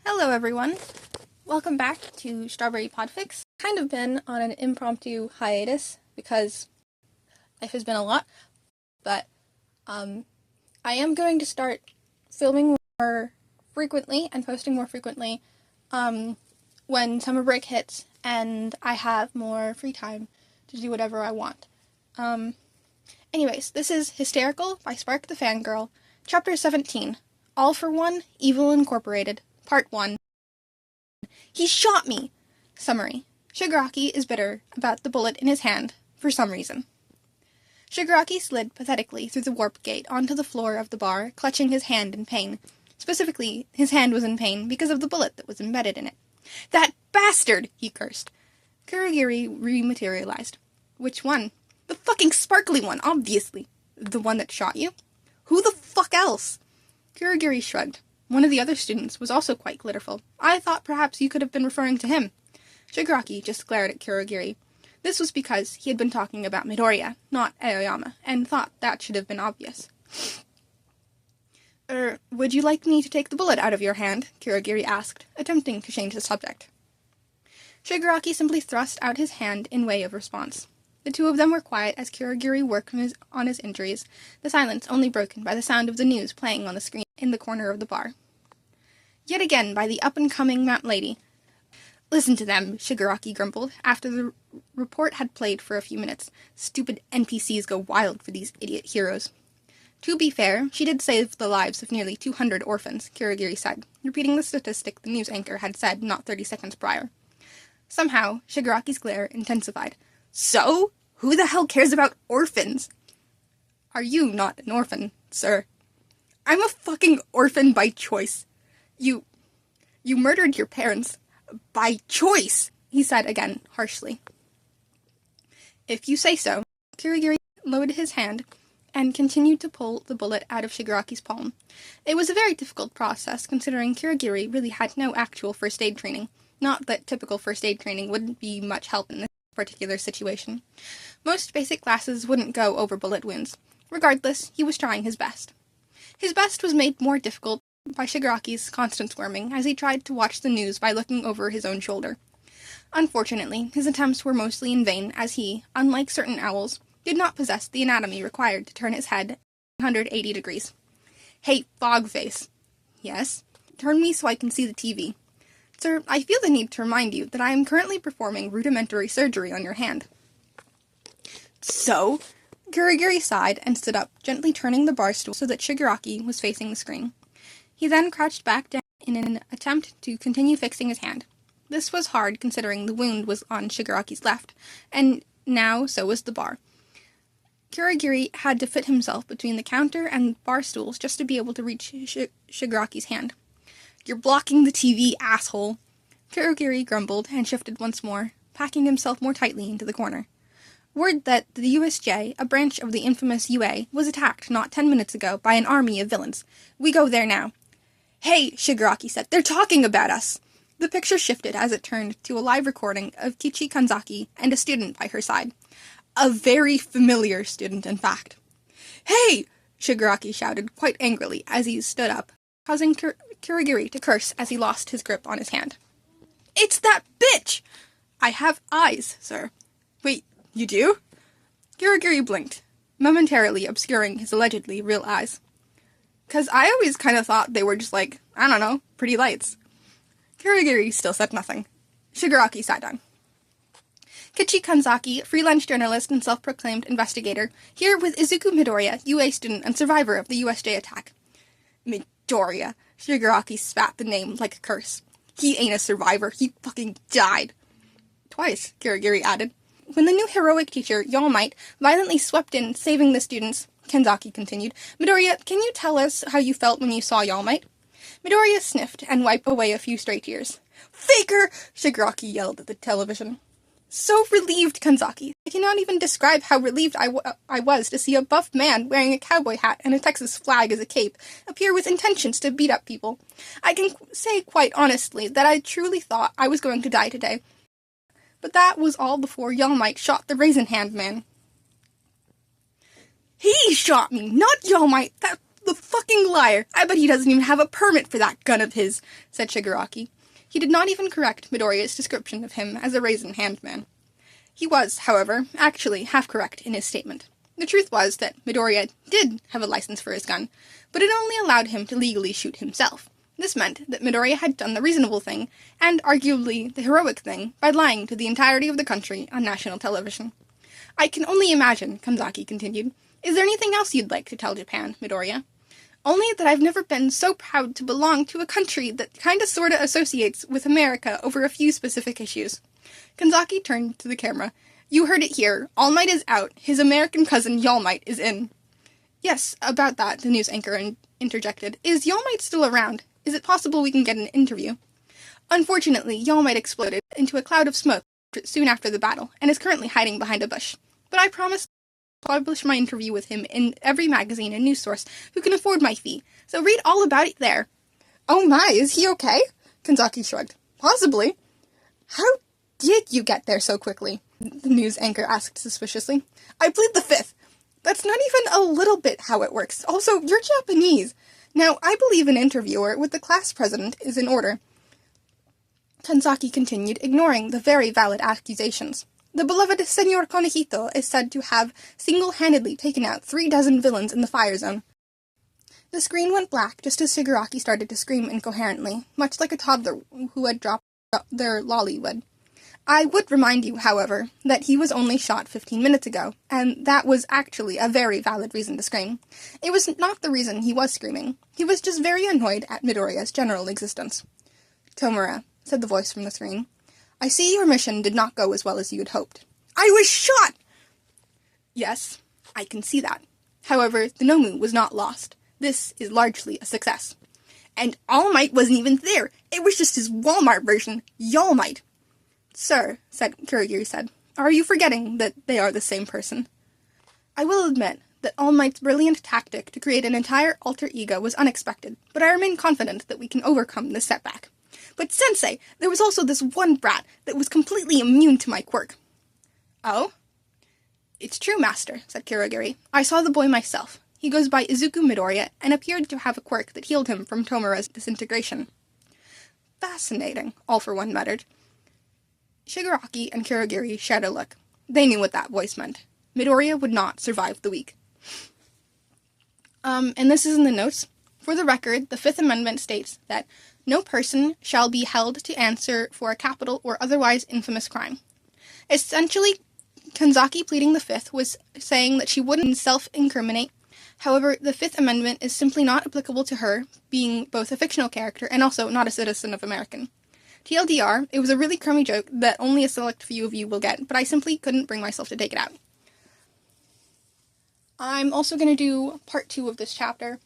Hello everyone, welcome back to Strawberry Podfic. Kind of been on an impromptu hiatus because life has been a lot, but I am going to start filming more frequently and posting more frequently when summer break hits and I have more free time to do whatever I want. Anyways, this is Hysterical by Spark the Fangirl, Chapter 17, All for One, Evil Incorporated, Part 1. He shot me! Summary. Shigaraki is bitter about the bullet in his hand, for some reason. Shigaraki slid pathetically through the warp gate onto the floor of the bar, clutching his hand in pain. Specifically, his hand was in pain because of the bullet that was embedded in it. That bastard! He cursed. Kurogiri rematerialized. Which one? The fucking sparkly one, obviously. The one that shot you? Who the fuck else? Kurogiri shrugged. One of the other students was also quite glitterful. I thought perhaps you could have been referring to him. Shigaraki just glared at Kurogiri. This was because he had been talking about Midoriya, not Aoyama, and thought that should have been obvious. Would you like me to take the bullet out of your hand? Kurogiri asked, attempting to change the subject. Shigaraki simply thrust out his hand in way of response. The two of them were quiet as Kurogiri worked on his injuries, the silence only broken by the sound of the news playing on the screen in the corner of the bar. Yet again by the up-and-coming Mount Lady. Listen to them, Shigaraki grumbled, after the report had played for a few minutes. Stupid NPCs go wild for these idiot heroes. To be fair, she did save the lives of nearly 200 orphans, Kurogiri said, repeating the statistic the news anchor had said not 30 seconds prior. Somehow, Shigaraki's glare intensified. So? Who the hell cares about orphans? Are you not an orphan, sir? I'm a fucking orphan by choice. You murdered your parents by choice, he said again, harshly. If you say so. Kurogiri lowered his hand and continued to pull the bullet out of Shigaraki's palm. It was a very difficult process, considering Kurogiri really had no actual first aid training. Not that typical first aid training wouldn't be much help in this particular situation. Most basic classes wouldn't go over bullet wounds. Regardless, he was trying his best. His best was made more difficult by Shigaraki's constant squirming as he tried to watch the news by looking over his own shoulder. Unfortunately, his attempts were mostly in vain as he, unlike certain owls, did not possess the anatomy required to turn his head 180 degrees. Hey, Fogface. Yes? Turn me so I can see the TV. Sir, I feel the need to remind you that I am currently performing rudimentary surgery on your hand. So? Kurogiri sighed and stood up, gently turning the bar stool so that Shigaraki was facing the screen. He then crouched back down in an attempt to continue fixing his hand. This was hard considering the wound was on Shigaraki's left, and now so was the bar. Kurogiri had to fit himself between the counter and bar stools just to be able to reach Shigaraki's hand. You're blocking the TV, asshole! Kurogiri grumbled and shifted once more, packing himself more tightly into the corner. Word that the USJ, a branch of the infamous UA, was attacked not 10 minutes ago by an army of villains. We go there now. Hey, Shigaraki said, they're talking about us! The picture shifted as it turned to a live recording of Kichi Kanzaki and a student by her side. A very familiar student, in fact. Hey! Shigaraki shouted quite angrily as he stood up, causing Kurogiri to curse as he lost his grip on his hand. It's that bitch! I have eyes, sir. Wait, you do? Kurogiri blinked, momentarily obscuring his allegedly real eyes. 'Cause I always kind of thought they were just like, I don't know, pretty lights. Kurogiri still said nothing. Shigaraki sat down. Kichi Kanzaki, freelance journalist and self-proclaimed investigator, here with Izuku Midoriya, UA student and survivor of the USJ attack. Midoriya. Shigaraki spat the name like a curse. He ain't a survivor, he fucking died. Twice, Kurogiri added. When the new heroic teacher, All Might, violently swept in, saving the students, Kanzaki continued, Midoriya, can you tell us how you felt when you saw All Might? Midoriya sniffed and wiped away a few stray tears. Faker! Shigaraki yelled at the television. So relieved, Kanzaki. I cannot even describe how relieved I was to see a buff man wearing a cowboy hat and a Texas flag as a cape appear with intentions to beat up people. I can say quite honestly that I truly thought I was going to die today. But that was all before All Might shot the Raisin Hand man. He shot me, not All Might, that The fucking liar! I bet he doesn't even have a permit for that gun of his, said Shigaraki. He did not even correct Midoriya's description of him as a raisin-hand man. He was, however, actually half correct in his statement. The truth was that Midoriya did have a license for his gun, but it only allowed him to legally shoot himself. This meant that Midoriya had done the reasonable thing, and arguably the heroic thing, by lying to the entirety of the country on national television. I can only imagine, Kanzaki continued. Is there anything else you'd like to tell Japan, Midoriya? Only that I've never been so proud to belong to a country that kinda sorta associates with America over a few specific issues. Kanzaki turned to the camera. You heard it here. All Might is out. His American cousin All Might is in. Yes, about that, the news anchor interjected. Is All Might still around? Is it possible we can get an interview? Unfortunately, All Might exploded into a cloud of smoke soon after the battle, and is currently hiding behind a bush. But I promise to publish my interview with him in every magazine and news source who can afford my fee, so read all about it there. Oh my, is he okay? Kanzaki shrugged. Possibly. How did you get there so quickly? The news anchor asked suspiciously. I plead the fifth. That's not even a little bit how it works. Also, you're Japanese. Now, I believe an interviewer with the class president is in order. Kanzaki continued, ignoring the very valid accusations. The beloved Senor Konehito is said to have single-handedly taken out 36 villains in the fire zone. The screen went black just as Shigaraki started to scream incoherently, much like a toddler who had dropped their lolly would. I would remind you, however, that he was only shot 15 minutes ago, and that was actually a very valid reason to scream. It was not the reason he was screaming. He was just very annoyed at Midoriya's general existence. Tomura, said the voice from the screen, I see your mission did not go as well as you had hoped. I was shot! Yes, I can see that. However, the Nomu was not lost. This is largely a success. And All Might wasn't even there. It was just his Walmart version, All Might. Sir, Kurogiri said, are you forgetting that they are the same person? I will admit that All Might's brilliant tactic to create an entire alter ego was unexpected, but I remain confident that we can overcome this setback. But Sensei, there was also this one brat that was completely immune to my quirk. Oh? It's true, Master, said Kurogiri. I saw the boy myself. He goes by Izuku Midoriya and appeared to have a quirk that healed him from Tomura's disintegration. Fascinating, All for One muttered. Shigaraki and Kurogiri shared a look. They knew what that voice meant. Midoriya would not survive the week. And this is in the notes. For the record, the Fifth Amendment states that no person shall be held to answer for a capital or otherwise infamous crime. Essentially, Kanzaki pleading the Fifth was saying that she wouldn't self-incriminate. However, the Fifth Amendment is simply not applicable to her, being both a fictional character and also not a citizen of America. TLDR, it was a really crummy joke that only a select few of you will get, but I simply couldn't bring myself to take it out. I'm also going to do part 2 of this chapter,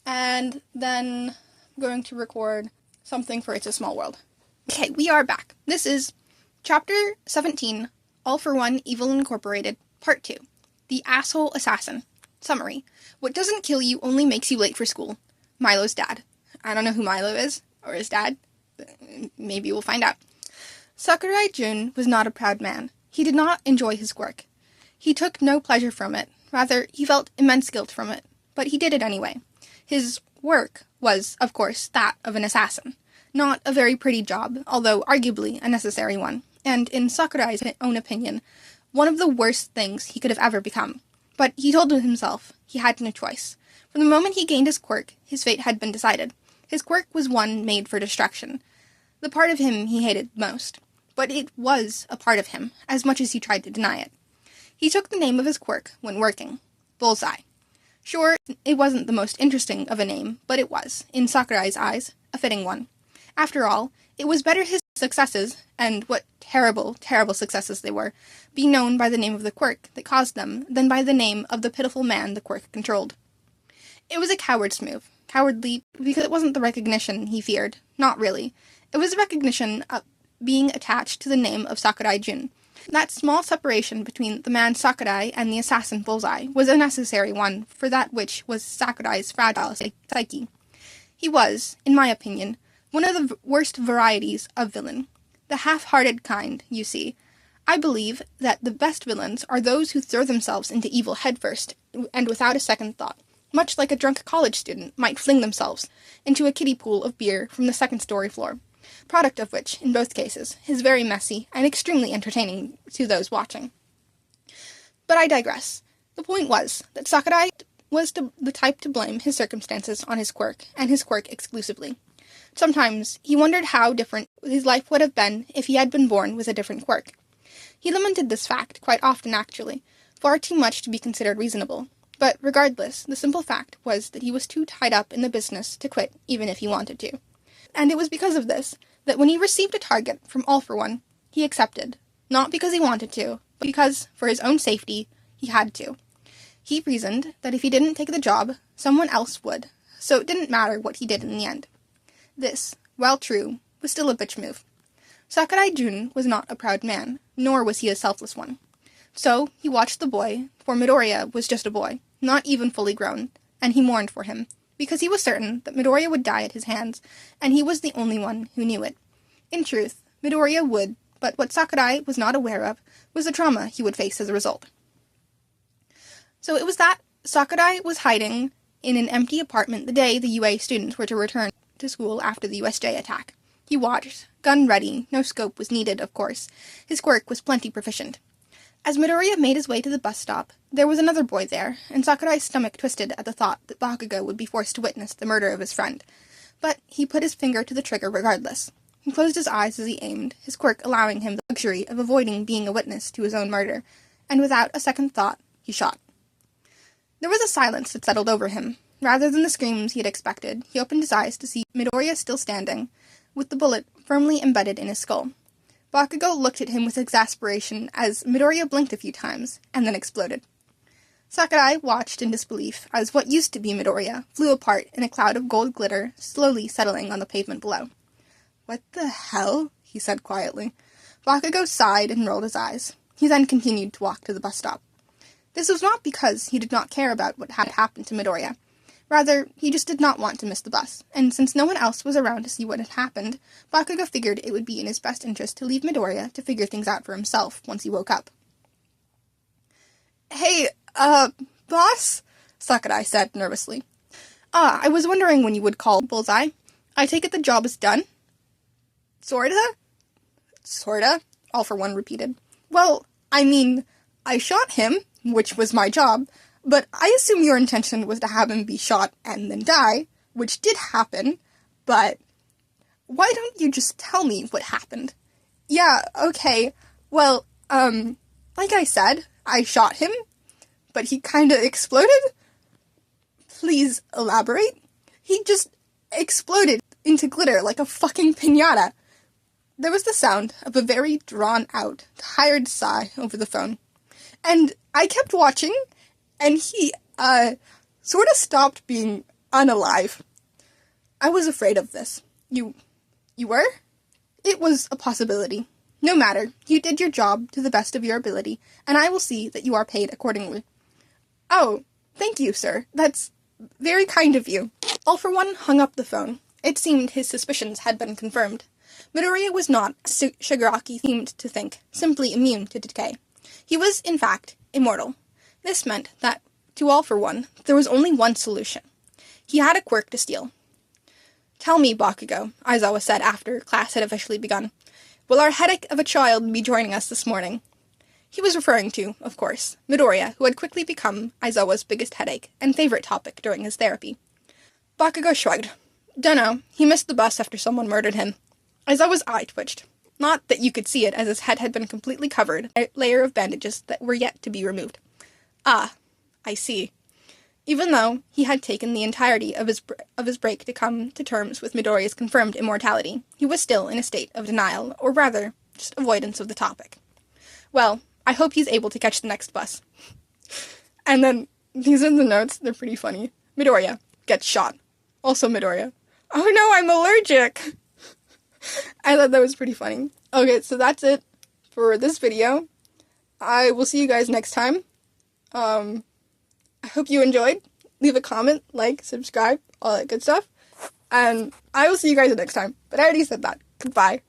and then I'm going to record something for It's a Small World. Okay, we are back. This is Chapter 17, All for One Evil Incorporated, Part 2, The Asshole Assassin. Summary. What doesn't kill you only makes you late for school. Milo's dad. I don't know who Milo is, or his dad. Maybe we'll find out. Sakurai Jun was not a proud man. He did not enjoy his work. He took no pleasure from it. Rather, he felt immense guilt from it. But he did it anyway. His work was, of course, that of an assassin. Not a very pretty job, although arguably a necessary one. And in Sakurai's own opinion, one of the worst things he could have ever become. But he told himself he had no choice. From the moment he gained his quirk, his fate had been decided. His quirk was one made for destruction. The part of him he hated most. But it was a part of him, as much as he tried to deny it. He took the name of his quirk when working. Bullseye. Sure, it wasn't the most interesting of a name, but it was, in Sakurai's eyes, a fitting one. After all, it was better his successes, and what terrible, terrible successes they were, be known by the name of the quirk that caused them than by the name of the pitiful man the quirk controlled. It was a coward's move. Cowardly because it wasn't the recognition he feared. Not really. It was the recognition of being attached to the name of Sakurai Jun. That small separation between the man Sakurai and the assassin Bullseye was a necessary one for that which was Sakurai's fragile psyche. He was, in my opinion, one of the worst varieties of villain. The half-hearted kind, you see. I believe that the best villains are those who throw themselves into evil headfirst and without a second thought. much like a drunk college student might fling themselves into a kiddie pool of beer from the second-story floor, product of which, in both cases, is very messy and extremely entertaining to those watching. But I digress. The point was that Sakurai was the type to blame his circumstances on his quirk, and his quirk exclusively. Sometimes he wondered how different his life would have been if he had been born with a different quirk. He lamented this fact quite often, actually, far too much to be considered reasonable. But regardless, the simple fact was that he was too tied up in the business to quit, even if he wanted to. And it was because of this that when he received a target from All for One, he accepted, not because he wanted to, but because, for his own safety, he had to. He reasoned that if he didn't take the job, someone else would, so it didn't matter what he did in the end. This, while true, was still a bitch move. Sakurai Jun was not a proud man, nor was he a selfless one. So he watched the boy, for Midoriya was just a boy, not even fully grown, and he mourned for him, because he was certain that Midoriya would die at his hands, and he was the only one who knew it. In truth, Midoriya would, but what Sakurai was not aware of was the trauma he would face as a result. So it was that Sakurai was hiding in an empty apartment the day the UA students were to return to school after the USJ attack. He watched, gun ready, no scope was needed, of course. His quirk was plenty proficient. As Midoriya made his way to the bus stop, there was another boy there, and Sakurai's stomach twisted at the thought that Bakugo would be forced to witness the murder of his friend. But he put his finger to the trigger regardless. He closed his eyes as he aimed, his quirk allowing him the luxury of avoiding being a witness to his own murder, and without a second thought, he shot. There was a silence that settled over him. Rather than the screams he had expected, he opened his eyes to see Midoriya still standing, with the bullet firmly embedded in his skull. Bakugo looked at him with exasperation as Midoriya blinked a few times, and then exploded. Sakurai watched in disbelief as what used to be Midoriya flew apart in a cloud of gold glitter, slowly settling on the pavement below. "What the hell?" he said quietly. Bakugo sighed and rolled his eyes. He then continued to walk to the bus stop. This was not because he did not care about what had happened to Midoriya. Rather, he just did not want to miss the bus, and since no one else was around to see what had happened, Bakugo figured it would be in his best interest to leave Midoriya to figure things out for himself once he woke up. "Hey, boss?" Sakurai said nervously. I was wondering when you would call, Bullseye. I take it the job is done?" "Sorta?" "Sorta?" All for One repeated. "Well, I mean, I shot him, which was my job, but I assume your intention was to have him be shot and then die, which did happen, but why don't you just tell me what happened?" "Yeah, okay, well, like I said, I shot him, but he kinda exploded." "Please elaborate?" "He just exploded into glitter like a fucking piñata." There was the sound of a very drawn-out, tired sigh over the phone. "And I kept watching, and he, sorta stopped being unalive." "I was afraid of this." You were?" "It was a possibility. No matter, you did your job to the best of your ability, and I will see that you are paid accordingly." "Oh, thank you, sir. That's very kind of you." All for One hung up the phone. It seemed his suspicions had been confirmed. Midoriya was not, as Shigaraki seemed to think, simply immune to decay. He was, in fact, immortal. This meant that, to All for One, there was only one solution. He had a quirk to steal. "Tell me, Bakugo," Aizawa said after class had officially begun, "will our headache of a child be joining us this morning?" He was referring to, of course, Midoriya, who had quickly become Aizawa's biggest headache and favorite topic during his therapy. Bakugo shrugged. "Dunno, he missed the bus after someone murdered him." Aizawa's eye twitched. Not that you could see it, as his head had been completely covered by a layer of bandages that were yet to be removed. "Ah, I see." Even though he had taken the entirety of his break to come to terms with Midoriya's confirmed immortality, he was still in a state of denial, or rather, just avoidance of the topic. "Well, I hope he's able to catch the next bus." And then, these are the notes, they're pretty funny. Midoriya gets shot. Also Midoriya. "Oh no, I'm allergic!" I thought that was pretty funny. Okay, so that's it for this video. I will see you guys next time. I hope you enjoyed. Leave a comment, like, subscribe, all that good stuff. And I will see you guys next time. But I already said that. Goodbye.